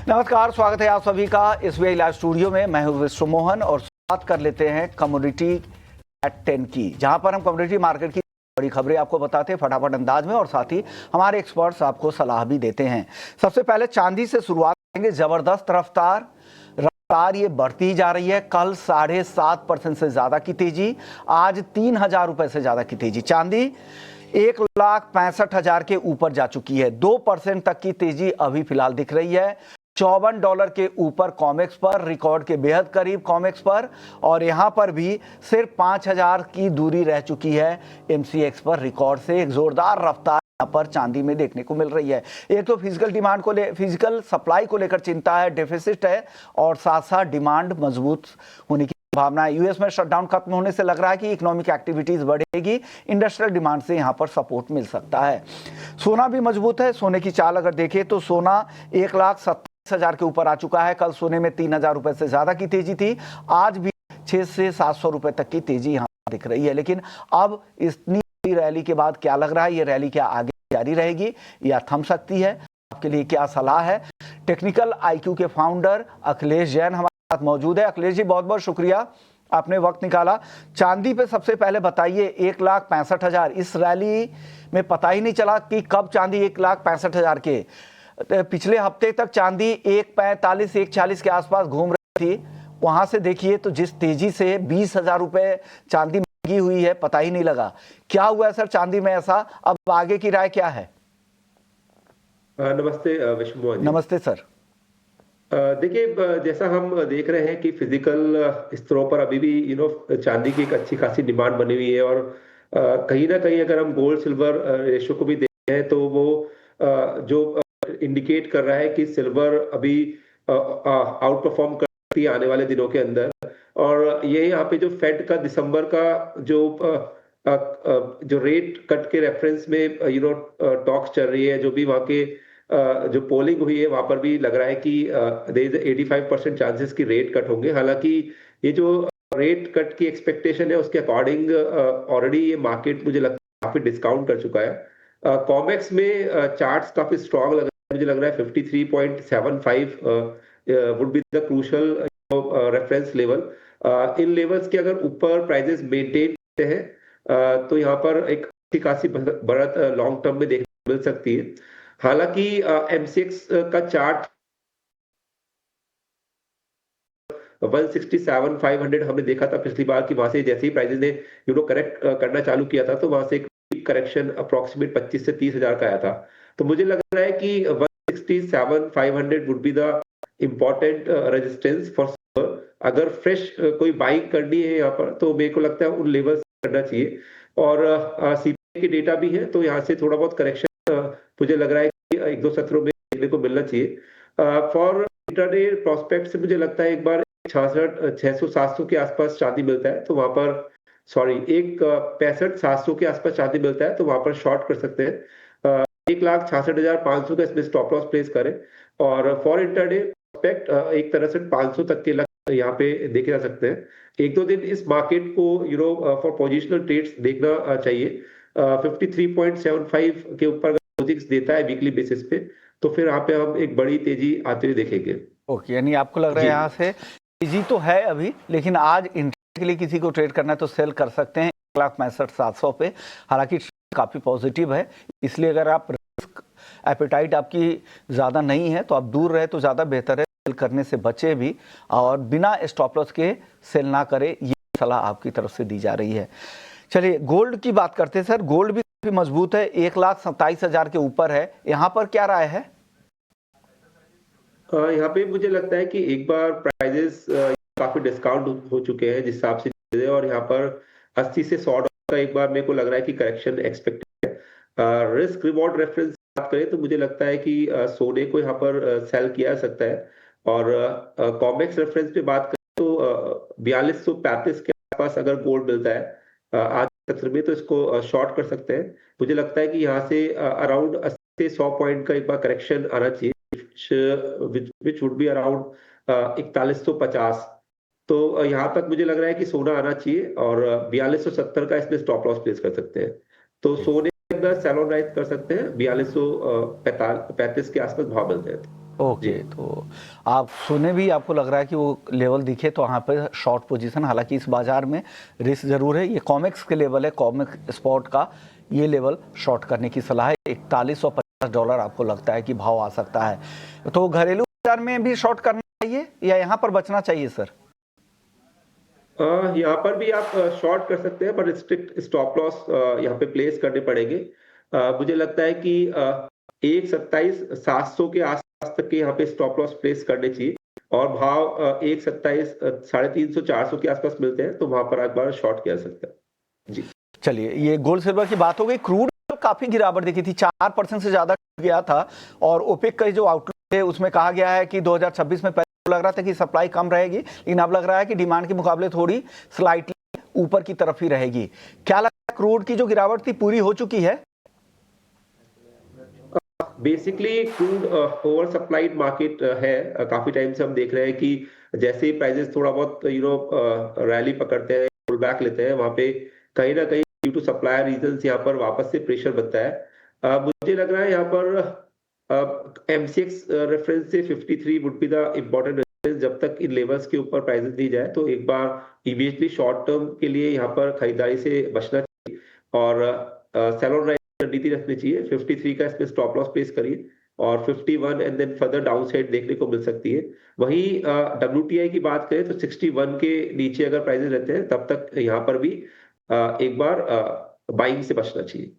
नमस्कार, स्वागत है आप सभी का एसबीआई लाइव स्टूडियो में। मैं हूं विश्व मोहन और बात कर लेते हैं कमोडिटी एट 10 की, जहां पर हम कमोडिटी मार्केट की बड़ी खबरें आपको बताते हैं फटाफट अंदाज में और साथ ही हमारे एक्सपर्ट्स आपको सलाह भी देते हैं। सबसे पहले चांदी से शुरुआत करेंगे। जबरदस्त रफ्तार ये बढ़ती जा रही है। कल 7.5% से ज्यादा की तेजी, आज 3,000 रुपए से ज्यादा की तेजी। चांदी 1,65,000 के ऊपर जा चुकी है। 2% तक की तेजी अभी फिलहाल दिख रही है। $54 के ऊपर कॉमेक्स पर, रिकॉर्ड के बेहद करीब कॉमेक्स पर, और यहां पर भी सिर्फ 5,000 की दूरी रह चुकी है एमसीएक्स पर रिकॉर्ड से। एक जोरदार रफ्तार यहां पर चांदी में देखने को मिल रही है। एक तो फिजिकल सप्लाई को लेकर चिंता है, डेफिसिट है, और साथ साथ डिमांड मजबूत होने की संभावना है। यूएस में शटडाउन खत्म होने से लग रहा है कि इकोनॉमिक एक्टिविटीज बढ़ेगी, इंडस्ट्रियल डिमांड से यहां पर सपोर्ट मिल सकता है। सोना भी मजबूत है। सोने की चाल अगर देखें तो सोना 1,27,000 के ऊपर आ चुका है। कल सोने में 3,000 रुपए से ज्यादा की तेजी थी। आज भी 600 से 700 रुपए तक की तेजी यहां दिख रही है। लेकिन अब इतनी रैली के बाद क्या लग रहा है, ये रैली क्या आगे जारी रहेगी या थम सकती है? आपके लिए क्या सलाह है? टेक्निकल आईक्यू के फाउंडर अखिलेश जैन हमारे साथ मौजूद है। अखिलेश जी, बहुत बहुत शुक्रिया, आपने वक्त निकाला। चांदी पे सबसे पहले बताइए, 1,65,000 इस रैली में पता ही नहीं चला कि कब चांदी 1,65,000 के, पिछले हफ्ते तक चांदी 1,45 1,40 के आसपास घूम रही थी। वहां से देखिए तो जिस तेजी से 20,000 रुपए चांदी महंगी हुई है, पता ही नहीं लगा क्या हुआ है सर चांदी में ऐसा। अब आगे की राय क्या है? नमस्ते विष्णु मोहन जी। नमस्ते सर। देखिए, जैसा हम देख रहे हैं कि फिजिकल स्तरों पर अभी भी चांदी की एक अच्छी खासी डिमांड बनी हुई है, और कहीं ना कहीं अगर हम गोल्ड सिल्वर रेशो को भी देखते हैं तो वो जो इंडिकेट कर रहा है कि सिल्वर अभी आउट परफॉर्म कर सकती है आने वाले दिनों के अंदर। और ये यहाँ पे जो फेड का दिसंबर का जो रेट कट के रेफरेंस में टॉक्स चल रही है, जो भी वहाँ के जो पोलिंग हुई है वहां पर भी लग रहा है कि देयर इज 85% चांसेस की रेट कट होंगे। हालांकि ये जो रेट कट की एक्सपेक्टेशन है उसके अकॉर्डिंग ऑलरेडी ये मार्केट मुझे लगता है काफी डिस्काउंट कर चुका है। कॉमेक्स में चार्ट्स काफी स्ट्रांग लग रहा है, मुझे लग रहा है 53.75 would be the crucial reference level. In levels के अगर ऊपर प्राइसेस मेंटेन करते हैं तो यहाँ पर एक अच्छी खासी बढ़त लॉन्ग टर्म में देखने को मिल सकती है। हालांकि एमसीएक्स का चार्ट 167,500 हमने देखा था पिछली बार कि वहां से जैसे ही प्राइसेस ने करेक्ट करना चालू किया था तो वहां से एक करेक्शन अप्रोक्सीमेट 25 से 30,000 का आया था। तो मुझे लग रहा है कि 167,500 would be the important resistance for अगर फ्रेश कोई बाइंग करनी है यहाँ पर, तो मेरे को लगता है उन लेवल्स करना चाहिए। और सीपीआई के डेटा भी है तो यहाँ से थोड़ा बहुत करेक्शन मुझे लग रहा है कि एक दो सत्रों में देखने को मिलना चाहिए। फॉर इंट्राडे प्रोस्पेक्ट से मुझे लगता है एक बार 600-700 के आसपास चांदी मिलता है तो वहां पर 65,700 के आसपास चांदी मिलता है तो वहां पर शॉर्ट कर सकते हैं। 1,66,500 का इसमें स्टॉप लॉस प्लेस करें। और फॉर इंट्राडे प्रोस्पेक्ट एक तरह से 500 तक के लक्ष्य यहाँ पे देखे जा सकते हैं। एक दो दिन इस मार्केट को फॉर पोजिशनल ट्रेड्स देखना चाहिए। 53.75 के ऊपर देता है वीकली बेसिस पे तो फिर यहाँ पे हम एक बड़ी तेजी आते हुए देखेंगे। ओके, यानी आपको लग रहा है यहाँ से तेजी तो है अभी, लेकिन आज इंट्राडे के लिए किसी को ट्रेड करना है तो सेल कर सकते हैं 1,65,700 पे। हालांकि काफी पॉजिटिव है, इसलिए अगर आप रिस्क एपेटाइट आपकी ज्यादा नहीं है तो आप दूर रहे तो ज्यादा बेहतर है। सेल करने से बचे भी और बिना स्टॉप लॉस के सेल ना करें, ये सलाह आपकी तरफ से दी जा रही है। चलिए गोल्ड की बात करते हैं सर। गोल्ड भी काफी मजबूत है, 1,27,000 के ऊपर है। यहाँ पर क्या राय है? यहाँ पे मुझे लगता है कि एक बार प्राइजेस काफी डिस्काउंट हो चुके हैं जिस हिसाब से, और यहाँ पर 80 से 100 डॉलर का एक बार मेरे को लग रहा है कि करेक्शन एक्सपेक्टेड है। रिस्क रिवॉर्ड रेफरेंस बात करें तो मुझे लगता है कि सोने को यहाँ पर सेल किया जा सकता है। और कॉमेक्स रेफरेंस पे बात करें तो 4,235 के आसपास अगर गोल्ड मिलता है आज सत्र में तो इसको शॉर्ट कर सकते हैं। मुझे लगता है कि यहाँ से अराउंड 80 से 100 पॉइंट का एक बार करेक्शन आना चाहिए, which would be around 4150। तो यहाँ तक मुझे लग रहा है कि सोना आना चाहिए और 4270 का इसमें स्टॉप लॉस प्लेस कर सकते हैं। तो सोने के अंदर सेल ऑन राइज कर सकते हैं, 4235 के आसपास भाव मिलते हैं। ओके, तो आप सुने भी, आपको लग रहा है कि वो लेवल दिखे तो वहाँ पे शॉर्ट पोजीशन, हालांकि इस बाजार में रिस्क जरूर है। ये कॉमेक्स के लेवल है, कॉमेक स्पॉट का ये लेवल शॉर्ट करने की सलाह है। $4150 आपको लगता है कि भाव आ सकता है, तो घरेलू बाजार में भी शॉर्ट करना चाहिए या यहाँ पर बचना चाहिए सर? यहाँ पर भी आप शॉर्ट कर सकते हैं, पर स्ट्रिक्ट स्टॉप लॉस यहाँ पे प्लेस करने पड़ेंगे। मुझे लगता है कि 1.27,700 के आसपास तक के यहाँ पे स्टॉप लॉस प्लेस करने चाहिए, और भाव 1.27 350 400 के आसपास मिलते हैं, तो वहां पर एक बार शॉर्ट किया जा सकता है जी। चलिए, ये गोल्ड सिल्वर की बात हो गई। क्रूड काफी गिरावट दिखी थी, 4% से ज्यादा गया था, और ओपेक का जो आउटलुक है उसमें कहा गया है कि 2026 में लग रहा था कि सप्लाई कम रहेगी, लेकिन अब लग रहा है कि डिमांड के मुकाबले थोड़ी स्लाइटली ऊपर की तरफ ही रहेगी। क्या लगता है, क्रूड की जो गिरावट थी पूरी हो चुकी है? Basically crude over supplied market है। काफी टाइम से हम देख रहे हैं कि जैसे ही प्राइसेस थोड़ा बहुत रैली पकड़ते हैं, पुल बैक लेते हैं, वहां पे कहीं ना कहीं ड्यू टू सप्लाई रीजंस यहाँ पर वापस से प्रेशर बनता है। मुझे लग रहा है यहाँ पर MCX रेफरेंस से 53 would be the important reference. जब तक इन लेवल्स के ऊपर प्राइसेस दी जाए तो एक बार इमीडिएटली शॉर्ट टर्म के लिए यहाँ पर खरीदारी से बचना चाहिए, और सेल ऑन रणनीति रखनी चाहिए। 53 का इसमें स्टॉप लॉस प्लेस करिए, और 51 and then further down side देखने को मिल सकती है। वहीं WTI की बात करें तो 61 के नीचे अगर प्राइसेस रहते हैं तब तक यहाँ पर भी एक बार बाइंग से बचना चाहिए।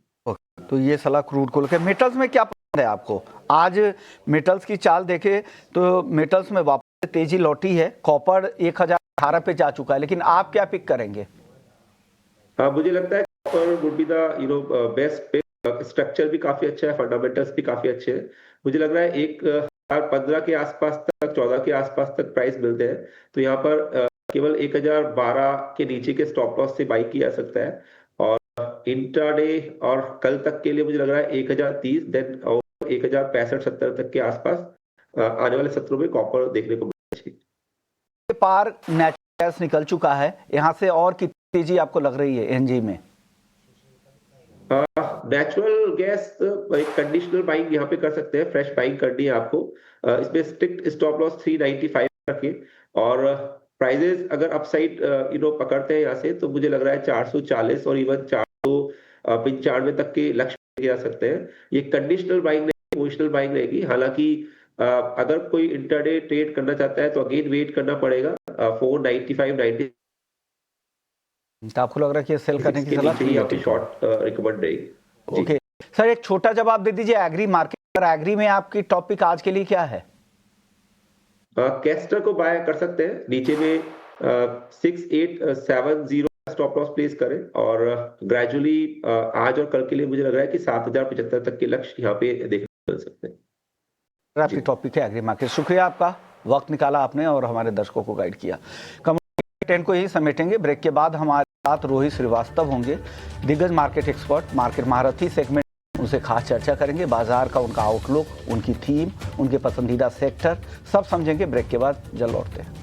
तो ये सलाह क्रूड को लेकर। मेटल्स में क्या पसंद है आपको? आज मेटल्स की चाल देखे तो मेटल्स में वापस तेजी लौटी है, कॉपर 1018 पे जा चुका है, लेकिन आप क्या पिक करेंगे? मुझे लगता है copper would be the best pick. Structure भी काफी अच्छा है, फंडामेंटल्स भी काफी अच्छे हैं। मुझे लग रहा है 1015 के आसपास तक, 14 के आसपास तक प्राइस मिलते हैं, तो यहाँ पर केवल 1012 के नीचे के स्टॉप लॉस से बाई किया जा सकता है। और इंट्राडे और कल तक के लिए मुझे लग रहा है 1030, देन 1065-70 तक के आसपास आने वाले सत्रों में कॉपर देखने को मिलना चाहिए। पार नेचुरल गैस निकल चुका है, यहाँ से और कितनी तेजी आपको लग रही है एनजी में? नेचुरल गैस एक कंडीशनल बाइंग यहाँ पे कर सकते हैं, फ्रेश बाइंग करनी है आपको। इसमें स्ट्रिक्ट स्टॉप लॉस 395 रखिए, और प्राइजेस अगर अपसाइड पकड़ते हैं यहाँ से, तो मुझे लग रहा है 440 और इवन 495 तक के लक्ष्य जा सकते हैं। ये कंडीशनल बाइंग नहीं, इमोशनल बाइंग रहेगी। हालांकि अगर कोई इंटरडे ट्रेड करना चाहता है तो अगेन वेट करना पड़ेगा 495-90। तो आपको लग रहा है कि सेल करने की सलाह आपकी शॉर्ट रिकमेंड रहेगी। ओके सर, एक छोटा जवाब दे दीजिए एग्री मार्केट पर। एग्री में आपकी टॉपिक आज के लिए क्या है? कैस्टर को बाय कर सकते हैं, नीचे में 6870 स्टॉप लॉस प्लेस करें, और ग्रेजुअली आज और कल के लिए मुझे लग रहा है कि 7075 तक के लक्ष्य यहाँ पे देखने को मिल सकते हैं। आपकी टॉपिक है एग्री मार्केट। शुक्रिया, आपका वक्त निकाला आपने और हमारे दर्शकों को गाइड किया। कम्युनिटी 10 को यही समेटेंगे। ब्रेक के बाद हमारे साथ रोहित श्रीवास्तव होंगे, दिग्गज मार्केट एक्सपर्ट, मार्केट महारथी सेगमेंट, उनसे खास चर्चा करेंगे। बाजार का उनका आउटलुक, उनकी थीम, उनके पसंदीदा सेक्टर, सब समझेंगे। ब्रेक के बाद जल्द लौटते हैं।